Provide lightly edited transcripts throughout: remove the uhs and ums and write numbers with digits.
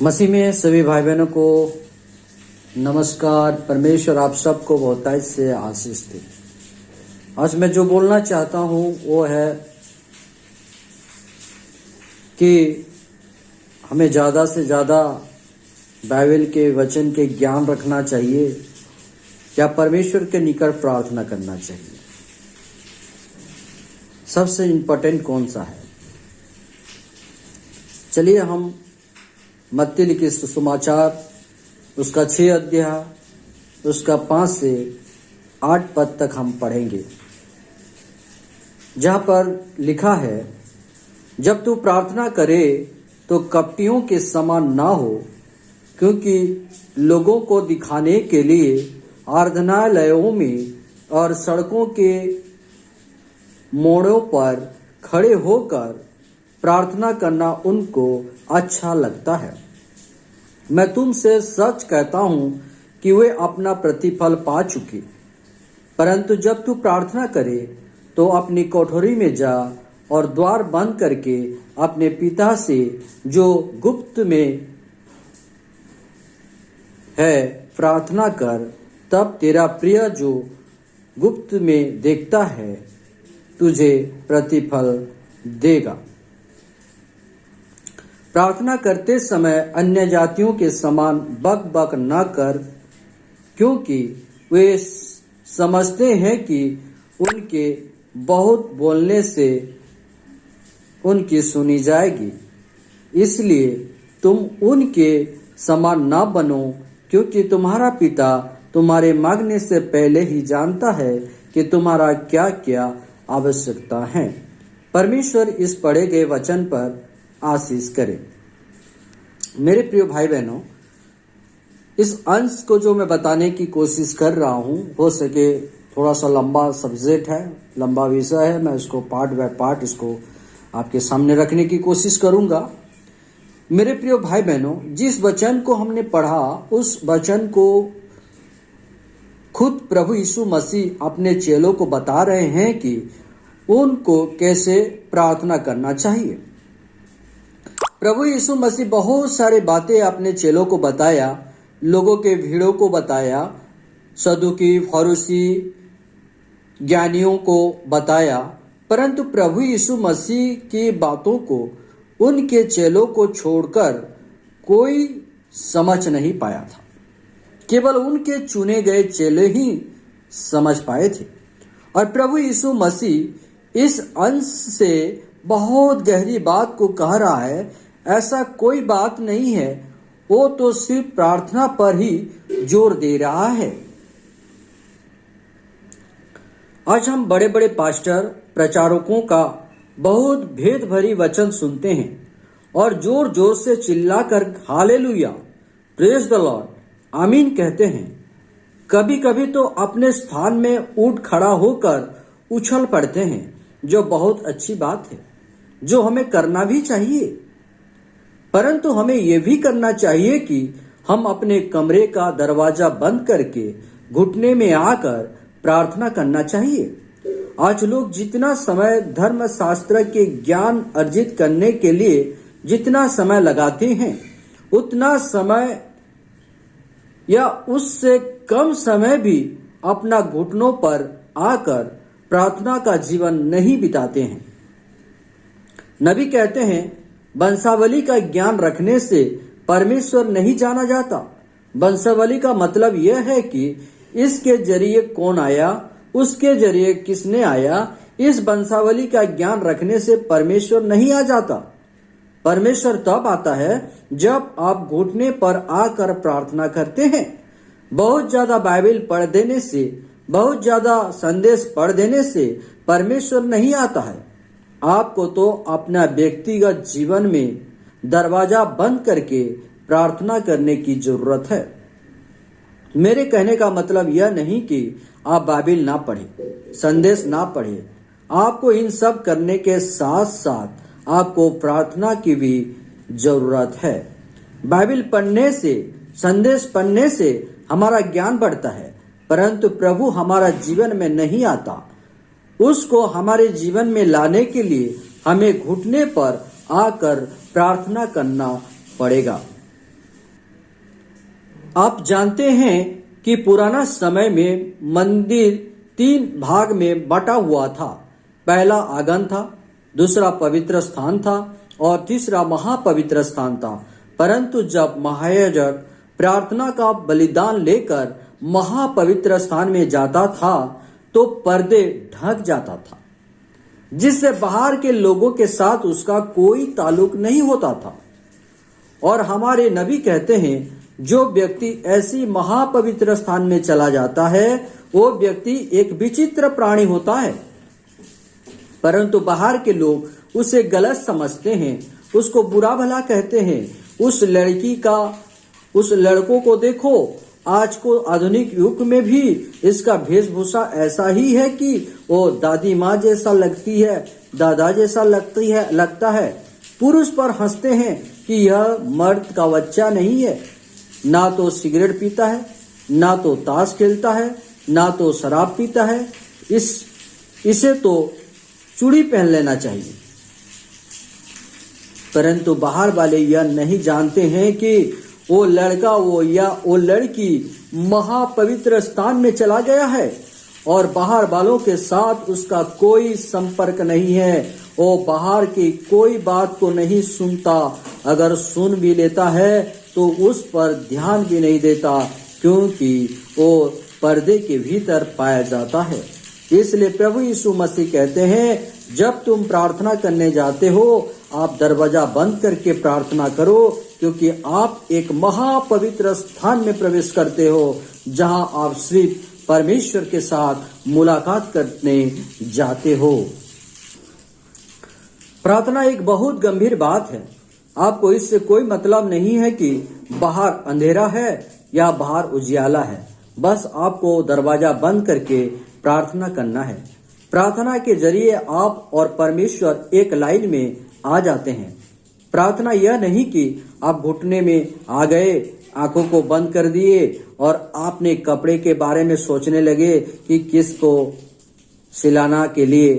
मसीह में सभी भाई बहनों को नमस्कार। परमेश्वर आप सबको बहुतायत से आशीष दे। आज मैं जो बोलना चाहता हूँ वो है कि हमें ज़्यादा से ज़्यादा बाइबल के वचन के ज्ञान रखना चाहिए या परमेश्वर के निकट प्रार्थना करना चाहिए। सबसे इम्पोर्टेंट कौन सा है? चलिए हम मत्ती लिखित सुसमाचार उसका 6 अध्याय उसका 5 से 8 पद तक हम पढ़ेंगे, जहाँ पर लिखा है, जब तू प्रार्थना करे तो कपटियों के समान ना हो, क्योंकि लोगों को दिखाने के लिए आराधनालयों में और सड़कों के मोड़ों पर खड़े होकर प्रार्थना करना उनको अच्छा लगता है। मैं तुमसे सच कहता हूं कि वे अपना प्रतिफल पा चुके। परंतु जब तू प्रार्थना करे तो अपनी कोठरी में जा और द्वार बंद करके अपने पिता से जो गुप्त में है प्रार्थना कर, तब तेरा प्रिय जो गुप्त में देखता है तुझे प्रतिफल देगा। प्रार्थना करते समय अन्य जातियों के समान बक बक न कर, क्योंकि वे समझते हैं कि उनके बहुत बोलने से उनकी सुनी जाएगी। इसलिए तुम उनके समान न बनो, क्योंकि तुम्हारा पिता तुम्हारे मांगने से पहले ही जानता है कि तुम्हारा क्या क्या आवश्यकता है। परमेश्वर इस पढ़े गए वचन पर आशीष करे। मेरे प्रिय भाई बहनों, इस अंश को जो मैं बताने की कोशिश कर रहा हूं, हो सके थोड़ा सा लंबा सब्जेक्ट है, लंबा विषय है। मैं इसको पार्ट बाय पार्ट इसको आपके सामने रखने की कोशिश करूंगा। मेरे प्रिय भाई बहनों, जिस वचन को हमने पढ़ा उस वचन को खुद प्रभु यीशु मसीह अपने चेलों को बता रहे हैं कि उनको कैसे प्रार्थना करना चाहिए। प्रभु यीशु मसीह बहुत सारे बातें अपने चेलों को बताया, लोगों के भीड़ों को बताया, सदुकी फरीसी ज्ञानियों को बताया, परंतु प्रभु यीशु मसीह की बातों को उनके चेलों को छोड़कर कोई समझ नहीं पाया था। केवल उनके चुने गए चेले ही समझ पाए थे। और प्रभु यीशु मसीह इस अंश से बहुत गहरी बात को कह रहा है। ऐसा कोई बात नहीं है, वो तो सिर्फ प्रार्थना पर ही जोर दे रहा है। आज हम बड़े बड़े पास्टर प्रचारकों का बहुत भेद भरी वचन सुनते हैं और जोर जोर से चिल्लाकर हालेलुया, प्रेज द लॉर्ड, आमीन कहते हैं। कभी कभी तो अपने स्थान में उठ खड़ा होकर उछल पड़ते हैं, जो बहुत अच्छी बात है, जो हमें करना भी चाहिए। परंतु हमें यह भी करना चाहिए कि हम अपने कमरे का दरवाजा बंद करके घुटने में आकर प्रार्थना करना चाहिए। आज लोग जितना समय धर्म शास्त्र के ज्ञान अर्जित करने के लिए जितना समय लगाते हैं, उतना समय या उससे कम समय भी अपना घुटनों पर आकर प्रार्थना का जीवन नहीं बिताते हैं। नबी कहते हैं, वंशावली का ज्ञान रखने से परमेश्वर नहीं जाना जाता। वंशावली का मतलब यह है कि इसके जरिए कौन आया, उसके जरिए किसने आया। इस वंशावली का ज्ञान रखने से परमेश्वर नहीं आ जाता। परमेश्वर तब आता है जब आप घुटने पर आकर प्रार्थना करते हैं। बहुत ज्यादा बाइबल पढ़ देने से, बहुत ज्यादा संदेश पढ़ देने से परमेश्वर नहीं आता है। आपको तो अपना व्यक्तिगत जीवन में दरवाजा बंद करके प्रार्थना करने की जरूरत है। मेरे कहने का मतलब यह नहीं कि आप बाइबल ना पढ़ें, संदेश ना पढ़ें। आपको इन सब करने के साथ साथ आपको प्रार्थना की भी जरूरत है। बाइबल पढ़ने से, संदेश पढ़ने से हमारा ज्ञान बढ़ता है, परंतु प्रभु हमारा जीवन में नहीं आता। उसको हमारे जीवन में लाने के लिए हमें घुटने पर आकर प्रार्थना करना पड़ेगा। आप जानते हैं कि पुराना समय में मंदिर 3 भाग में बटा हुआ था। पहला आंगन था, दूसरा पवित्र स्थान था और तीसरा महापवित्र स्थान था। परंतु जब महायाजक प्रार्थना का बलिदान लेकर महापवित्र स्थान में जाता था तो पर्दे ढक जाता था, जिससे बाहर के लोगों के साथ उसका कोई ताल्लुक नहीं होता था। और हमारे नबी कहते हैं, जो व्यक्ति ऐसी महापवित्र स्थान में चला जाता है वो व्यक्ति एक विचित्र प्राणी होता है। परंतु बाहर के लोग उसे गलत समझते हैं, उसको बुरा भला कहते हैं। उस लड़कों को देखो, आज को आधुनिक युग में भी इसका वेशभूषा ऐसा ही है कि वो दादी माँ जैसा लगती है, दादा जैसा लगता है। पुरुष पर हंसते हैं कि यह मर्द का बच्चा नहीं है, ना तो सिगरेट पीता है, ना तो ताश खेलता है, ना तो शराब पीता है। इसे तो चूड़ी पहन लेना चाहिए। परंतु बाहर वाले यह नहीं जानते हैं कि वो लड़का वो लड़की महापवित्र स्थान में चला गया है और बाहर वालों के साथ उसका कोई संपर्क नहीं है। वो बाहर की कोई बात को नहीं सुनता, अगर सुन भी लेता है तो उस पर ध्यान भी नहीं देता, क्योंकि वो पर्दे के भीतर पाया जाता है। इसलिए प्रभु यीशु मसीह कहते हैं, जब तुम प्रार्थना करने जाते हो आप दरवाजा बंद करके प्रार्थना करो, क्योंकि आप एक महापवित्र स्थान में प्रवेश करते हो जहां आप सिर्फ परमेश्वर के साथ मुलाकात करने जाते हो। प्रार्थना एक बहुत गंभीर बात है। आपको इससे कोई मतलब नहीं है कि बाहर अंधेरा है या बाहर उजियाला है, बस आपको दरवाजा बंद करके प्रार्थना करना है। प्रार्थना के जरिए आप और परमेश्वर एक लाइन में आ जाते हैं। प्रार्थना यह नहीं कि आप घुटने में आ गए, आंखों को बंद कर दिए और आपने कपड़े के बारे में सोचने लगे कि किसको सिलाना के लिए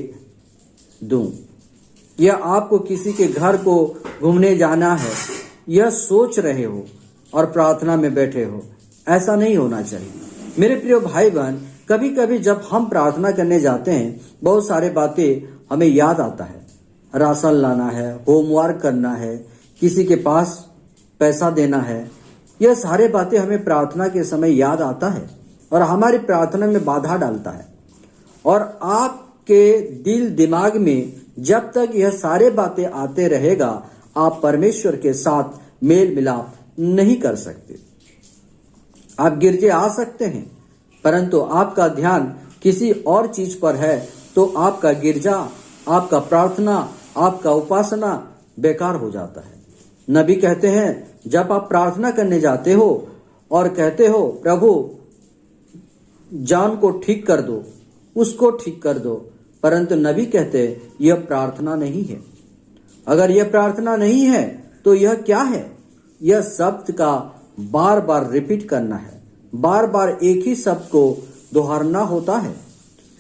दूं, या आपको किसी के घर को घूमने जाना है, यह सोच रहे हो और प्रार्थना में बैठे हो। ऐसा नहीं होना चाहिए। मेरे प्रिय भाई बहन, कभी कभी जब हम प्रार्थना करने जाते हैं बहुत सारे बातें हमें याद आता है। राशन लाना है, होमवर्क करना है, किसी के पास पैसा देना है, यह सारे बातें हमें प्रार्थना के समय याद आता है और हमारी प्रार्थना में बाधा डालता है। और आपके दिल दिमाग में जब तक यह सारे बातें आते रहेगा, आप परमेश्वर के साथ मेल मिलाप नहीं कर सकते। आप गिरजे आ सकते हैं, परंतु आपका ध्यान किसी और चीज पर है तो आपका गिरजा, आपका प्रार्थना, आपका उपासना बेकार हो जाता है। नबी कहते हैं, जब आप प्रार्थना करने जाते हो और कहते हो प्रभु जान को ठीक कर दो, उसको ठीक कर दो, परंतु नबी कहते हैं यह प्रार्थना नहीं है। अगर यह प्रार्थना नहीं है तो यह क्या है? यह शब्द का बार बार रिपीट करना है, बार बार एक ही शब्द को दोहराना होता है।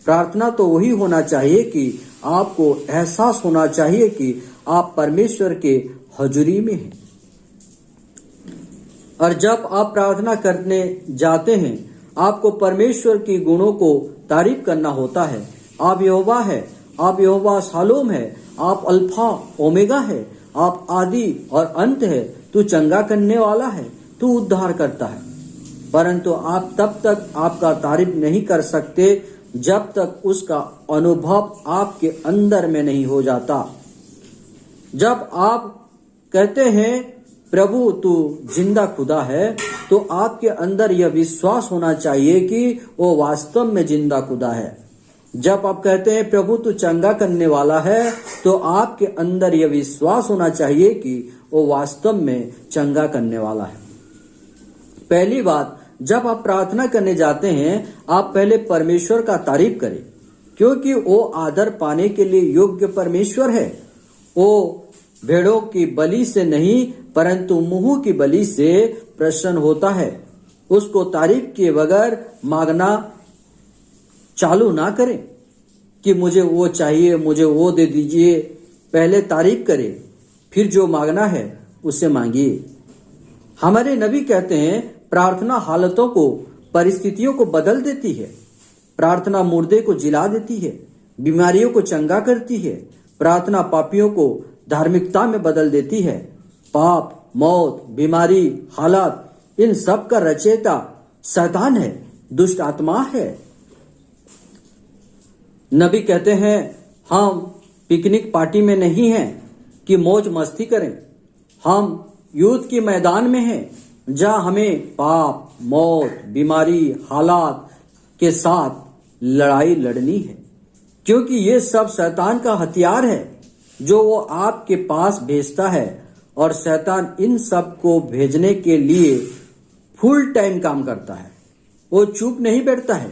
प्रार्थना तो वही होना चाहिए कि आपको एहसास होना चाहिए कि आप परमेश्वर के हजूरी में हैं। और जब आप प्रार्थना करने जाते हैं, आपको परमेश्वर की गुणों को तारीफ करना होता है। आप यहोवा है, आप यहोवा शालोम है, आप अल्फा ओमेगा है, आप आदि और अंत है, तू चंगा करने वाला है, तू उद्धार करता है। परंतु आप तब तक आपका तारीफ नहीं कर सकते जब तक उसका अनुभव आपके अंदर में नहीं हो जाता। जब आप कहते हैं प्रभु तू जिंदा खुदा है, तो आपके अंदर यह विश्वास होना चाहिए कि वो वास्तव में जिंदा खुदा है। जब आप कहते हैं प्रभु तू चंगा करने वाला है, तो आपके अंदर यह विश्वास होना चाहिए कि वो वास्तव में चंगा करने वाला है। पहली बात, जब आप प्रार्थना करने जाते हैं, आप पहले परमेश्वर का तारीफ करें, क्योंकि वो आदर पाने के लिए योग्य परमेश्वर है। वो भेड़ों की बलि से नहीं परंतु मुंह की बलि से प्रसन्न होता है। उसको तारीफ किए बगैर मांगना चालू ना करें कि मुझे वो चाहिए, मुझे वो दे दीजिए। पहले तारीफ करें, फिर जो मांगना है उसे मांगिए। हमारे नबी कहते हैं प्रार्थना हालतों को, परिस्थितियों को बदल देती है। प्रार्थना मुर्दे को जिला देती है, बीमारियों को चंगा करती है। प्रार्थना पापियों को धार्मिकता में बदल देती है। पाप, मौत, बीमारी, हालात, इन सब का रचयिता शैतान है, दुष्ट आत्मा है। नबी कहते हैं, हम पिकनिक पार्टी में नहीं हैं कि मौज मस्ती करें। हम युद्ध के मैदान में हैं, जहां हमें पाप, मौत, बीमारी, हालात के साथ लड़ाई लड़नी है, क्योंकि ये सब शैतान का हथियार है जो वो आपके पास भेजता है। और शैतान इन सब को भेजने के लिए फुल टाइम काम करता है, वो चुप नहीं बैठता है।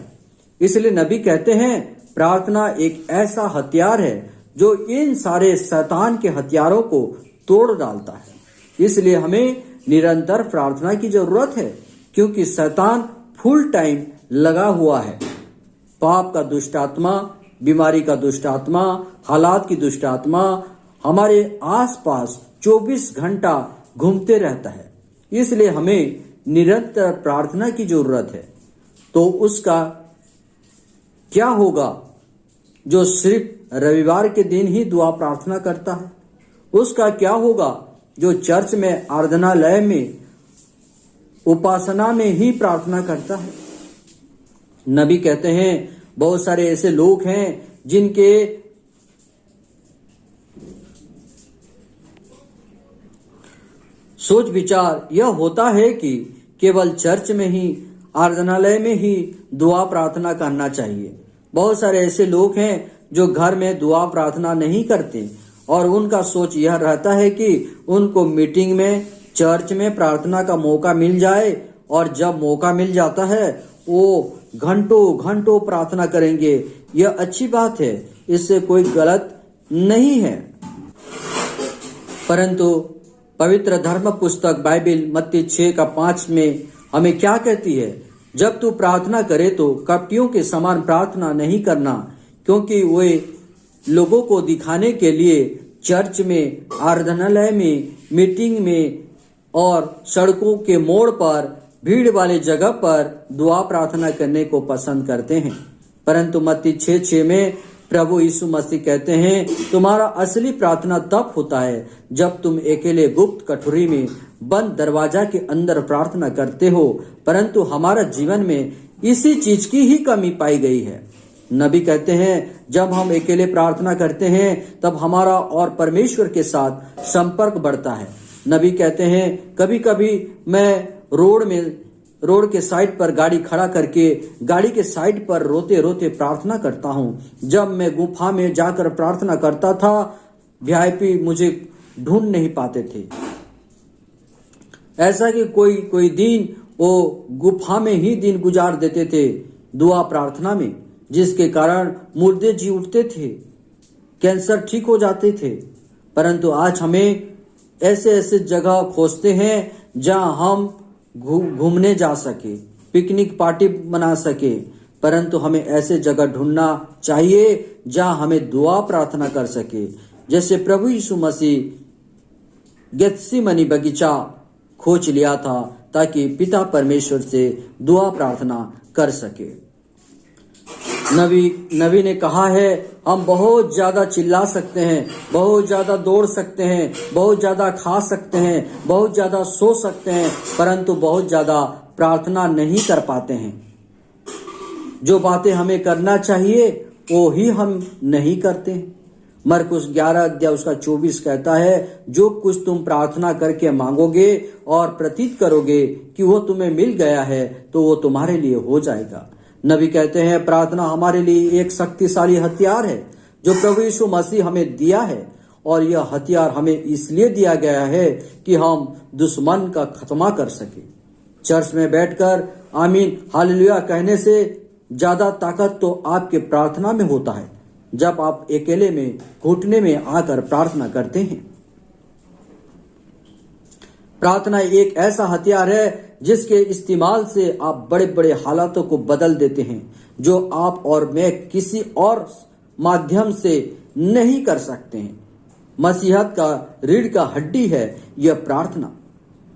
इसलिए नबी कहते हैं, प्रार्थना एक ऐसा हथियार है जो इन सारे शैतान के हथियारों को तोड़ डालता है। इसलिए हमें निरंतर प्रार्थना की जरूरत है, क्योंकि शैतान फुल टाइम लगा हुआ है। पाप का दुष्ट आत्मा, बीमारी का दुष्ट आत्मा, हालात की दुष्ट आत्मा हमारे आसपास 24 घंटा घूमते रहता है। इसलिए हमें निरंतर प्रार्थना की जरूरत है। तो उसका क्या होगा जो सिर्फ रविवार के दिन ही दुआ प्रार्थना करता है? उसका क्या होगा जो चर्च में, आराधनालय में, उपासना में ही प्रार्थना करता है? नबी कहते हैं, बहुत सारे ऐसे लोग हैं जिनके सोच विचार यह होता है कि केवल चर्च में ही, आराधनालय में ही दुआ प्रार्थना करना चाहिए। बहुत सारे ऐसे लोग हैं जो घर में दुआ प्रार्थना नहीं करते और उनका सोच यह रहता है कि उनको मीटिंग में, चर्च में प्रार्थना का मौका मिल जाए, और जब मौका मिल जाता है वो घंटों घंटों प्रार्थना करेंगे। यह अच्छी बात है, इससे कोई गलत नहीं है। परंतु पवित्र धर्म पुस्तक बाइबिल मत्ती 6:5 में हमें क्या कहती है? जब तू प्रार्थना करे तो कपटियों के समान प्रार्थना नहीं करना, क्योंकि वे लोगों को दिखाने के लिए चर्च में, आराधनालय में, मीटिंग में और सड़कों के मोड़ पर, भीड़ वाले जगह पर दुआ प्रार्थना करने को पसंद करते हैं। परंतु मत्ती 6:6 में प्रभु यीशु मसीह कहते हैं, तुम्हारा असली प्रार्थना तब होता है जब तुम अकेले गुप्त कठोरी में बंद दरवाजा के अंदर प्रार्थना करते हो। परंतु हमारा जीवन में इसी चीज की ही कमी पाई गई है। नबी कहते हैं, जब हम अकेले प्रार्थना करते हैं तब हमारा और परमेश्वर के साथ संपर्क बढ़ता है। नबी कहते हैं, कभी कभी मैं रोड के साइड पर गाड़ी खड़ा करके गाड़ी के साइड पर रोते रोते प्रार्थना करता हूँ। जब मैं गुफा में जाकर प्रार्थना करता था, वीआईपी मुझे ढूंढ नहीं पाते थे। ऐसा कि कोई दिन वो गुफा में ही दिन गुजार देते थे दुआ प्रार्थना में, जिसके कारण मुर्दे जी उठते थे, कैंसर ठीक हो जाते थे। परंतु आज हमें ऐसे ऐसे जगह खोजते हैं जहां हम घूमने जा सके, पिकनिक पार्टी बना सके। परंतु हमें ऐसे जगह ढूंढना चाहिए जहां हमें दुआ प्रार्थना कर सके। जैसे प्रभु यीशु मसीह गेत्सेमनी बगीचा खोज लिया था ताकि पिता परमेश्वर से दुआ प्रार्थना कर सके। नबी ने कहा है, हम बहुत ज्यादा चिल्ला सकते हैं, बहुत ज्यादा दौड़ सकते हैं, बहुत ज्यादा खा सकते हैं, बहुत ज्यादा सो सकते हैं, परंतु बहुत ज्यादा प्रार्थना नहीं कर पाते हैं। जो बातें हमें करना चाहिए वो ही हम नहीं करते। मरकुस 11:24 कहता है, जो कुछ तुम प्रार्थना करके मांगोगे और प्रतीत करोगे कि वो तुम्हें मिल गया है तो वो तुम्हारे लिए हो जाएगा। नबी कहते हैं, प्रार्थना हमारे लिए एक शक्तिशाली हथियार है जो प्रभु यीशु मसीह हमें दिया है, और यह हथियार हमें इसलिए दिया गया है कि हम दुश्मन का खत्मा कर सके। चर्च में बैठकर आमीन हालेलुया कहने से ज्यादा ताकत तो आपके प्रार्थना में होता है, जब आप अकेले में घुटने में आकर प्रार्थना करते हैं। प्रार्थना एक ऐसा हथियार है जिसके इस्तेमाल से आप बड़े बड़े हालातों को बदल देते हैं, जो आप और मैं किसी और माध्यम से नहीं कर सकते हैं। मसीहत का रीढ़ का हड्डी है यह प्रार्थना।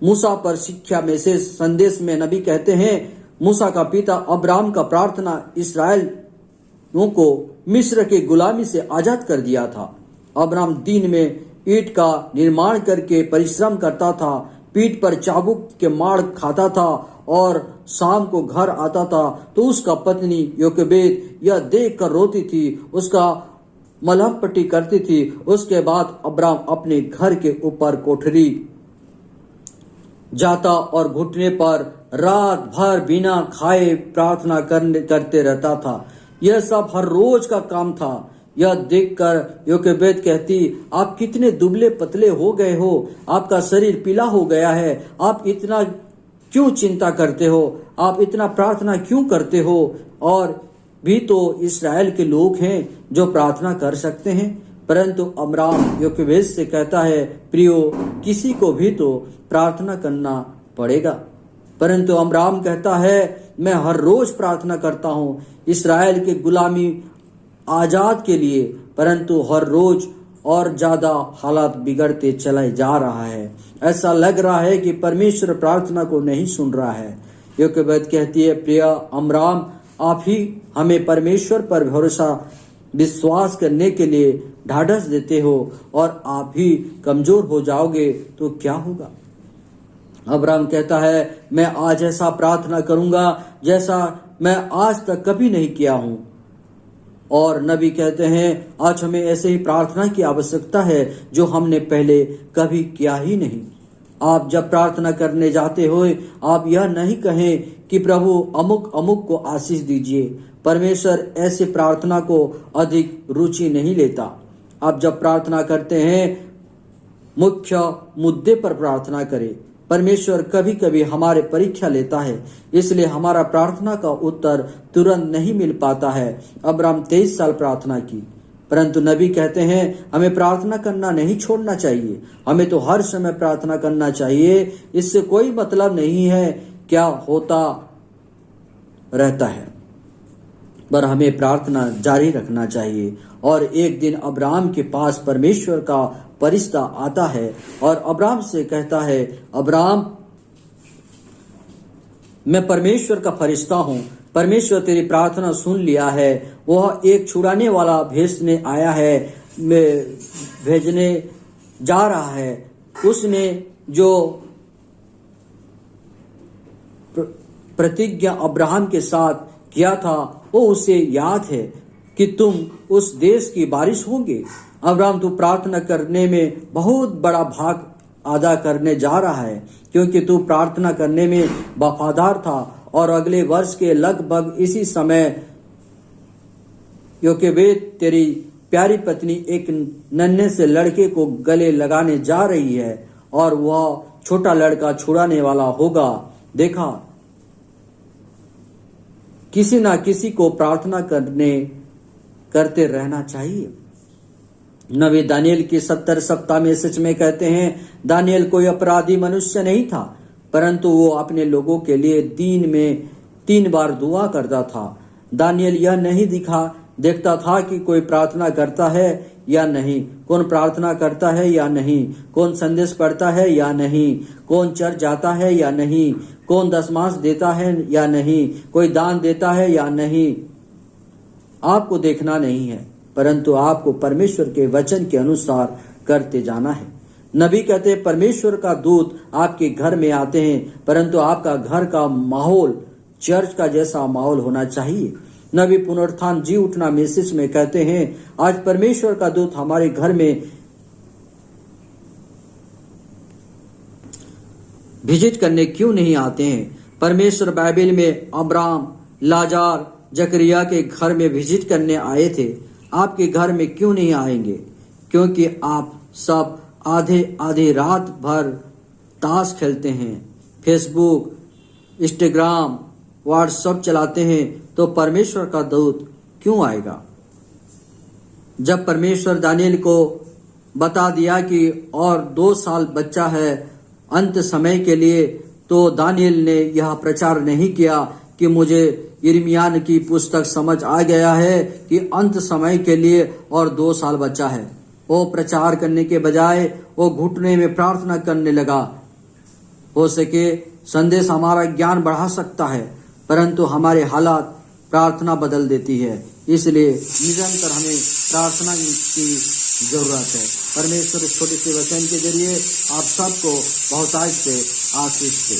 मूसा पर शिक्षा में संदेश में नबी कहते हैं, मूसा का पिता अब्राम का प्रार्थना इसराइलियों को मिस्र की गुलामी से आजाद कर दिया था। अब्राम दिन में ईंट का निर्माण करके परिश्रम करता था, पीठ पर चाबुक के मार खाता था और शाम को घर आता था तो उसका पत्नी योकेबेद यह देख कर रोती थी, उसका मलहम पट्टी करती थी। उसके बाद अब्राम अपने घर के ऊपर कोठरी जाता और घुटने पर रात भर बिना खाए प्रार्थना करते रहता था। यह सब हर रोज का काम था। यह देखकर योकेबेद कहती, आप कितने दुबले पतले हो गए हो, आपका शरीर पीला हो गया है, आप इतना क्यों चिंता करते हो, आप इतना प्रार्थना क्यों करते हो? और भी तो इस्राएल के लोग हैं जो प्रार्थना कर सकते हैं। परंतु अब्राम योकेबेद से कहता है, प्रियो, किसी को भी तो प्रार्थना करना पड़ेगा। परंतु अब्राम कहता है, मैं हर रोज प्रार्थना करता हूँ इस्राएल के गुलामी आजाद के लिए, परंतु हर रोज और ज्यादा हालात बिगड़ते चला जा रहा है। ऐसा लग रहा है कि परमेश्वर प्रार्थना को नहीं सुन रहा है। योकेबेद कहती है, प्रिय अब्राम, आप ही हमें परमेश्वर पर भरोसा विश्वास करने के लिए ढाढ़स देते हो और आप ही कमजोर हो जाओगे तो क्या होगा? अब्राम कहता है, मैं आज ऐसा प्रार्थना करूंगा जैसा मैं आज तक कभी नहीं किया हूं। और नबी कहते हैं, आज हमें ऐसे ही प्रार्थना की आवश्यकता है जो हमने पहले कभी किया ही नहीं। आप जब प्रार्थना करने जाते हो, आप यह नहीं कहें कि प्रभु अमुक अमुक को आशीष दीजिए। परमेश्वर ऐसे प्रार्थना को अधिक रुचि नहीं लेता। आप जब प्रार्थना करते हैं, मुख्य मुद्दे पर प्रार्थना करें। परमेश्वर कभी कभी हमारे परीक्षा लेता है, इसलिए हमारा प्रार्थना का उत्तर तुरंत नहीं मिल पाता है। अब्राम 23 साल प्रार्थना की, परंतु नबी कहते हैं हमें प्रार्थना करना नहीं छोड़ना चाहिए। हमें तो हर समय प्रार्थना करना चाहिए। इससे कोई मतलब नहीं है क्या होता रहता है, पर हमें प्रार्थना जारी रखना चाहिए। और एक दिन अब्राम के पास परमेश्वर का फरिश्ता आता है और अब्राम से कहता है, अब्राम, मैं परमेश्वर का फरिश्ता हूँ, परमेश्वर तेरी प्रार्थना सुन लिया है। वह एक छुड़ाने वाला भेजने आया है, भेजने जा रहा है। उसने जो प्रतिज्ञा अब्राहम के साथ किया था वो उसे याद है कि तुम उस देश की वारिस होंगे। अब्राहम, तू प्रार्थना करने में बहुत बड़ा भाग अदा करने जा रहा है, क्योंकि तू प्रार्थना करने में वफादार था। और अगले वर्ष के लगभग इसी समय योकेबेद, तेरी प्यारी पत्नी, एक नन्हे से लड़के को गले लगाने जा रही है और वह छोटा लड़का छुड़ाने वाला होगा। देखा, किसी ना किसी को प्रार्थना करते रहना चाहिए। नबी दानियल की 70 सप्ताह मैसेज में कहते हैं, दानियल कोई अपराधी मनुष्य नहीं था, परंतु वो अपने लोगों के लिए दिन में 3 बार दुआ करता था। दानियल यह नहीं देखता था कि कोई प्रार्थना करता है या नहीं, कौन प्रार्थना करता है या नहीं, कौन संदेश पढ़ता है या नहीं, कौन चर्च जाता है या नहीं, कौन दशमांश देता है या नहीं, कोई दान देता है या नहीं। आपको देखना नहीं है, परंतु आपको परमेश्वर के वचन के अनुसार करते जाना है। नबी कहते हैं, परमेश्वर का दूत आपके घर में आते हैं, परंतु आपका घर का माहौल चर्च का जैसा माहौल होना चाहिए। नबी पुनरुत्थान जी उठना मैसेज में कहते हैं, आज परमेश्वर का दूत हमारे घर में विजिट करने क्यों नहीं आते हैं? परमेश्वर बाइबल में अब्राम, लाजार, जकरिया के घर में विजिट करने आए थे। आपके घर में क्यों नहीं आएंगे? क्योंकि आप सब आधे रात भर ताश खेलते हैं, फेसबुक, इंस्टाग्राम, व्हाट्सएप चलाते हैं, तो परमेश्वर का दूत क्यों आएगा? जब परमेश्वर दानियल को बता दिया कि और 2 साल बच्चा है अंत समय के लिए, तो दानियल ने यह प्रचार नहीं किया कि मुझे यिर्मयाह की पुस्तक समझ आ गया है कि अंत समय के लिए और 2 साल बचा है। वो प्रचार करने के बजाय वो घुटने में प्रार्थना करने लगा, हो सके संदेश हमारा ज्ञान बढ़ा सकता है, परंतु हमारे हालात प्रार्थना बदल देती है। इसलिए निरंतर हमें प्रार्थना की जरूरत है। परमेश्वर इस छोटे से वचन के जरिए आप सबको बहुतायत से आशीष दे।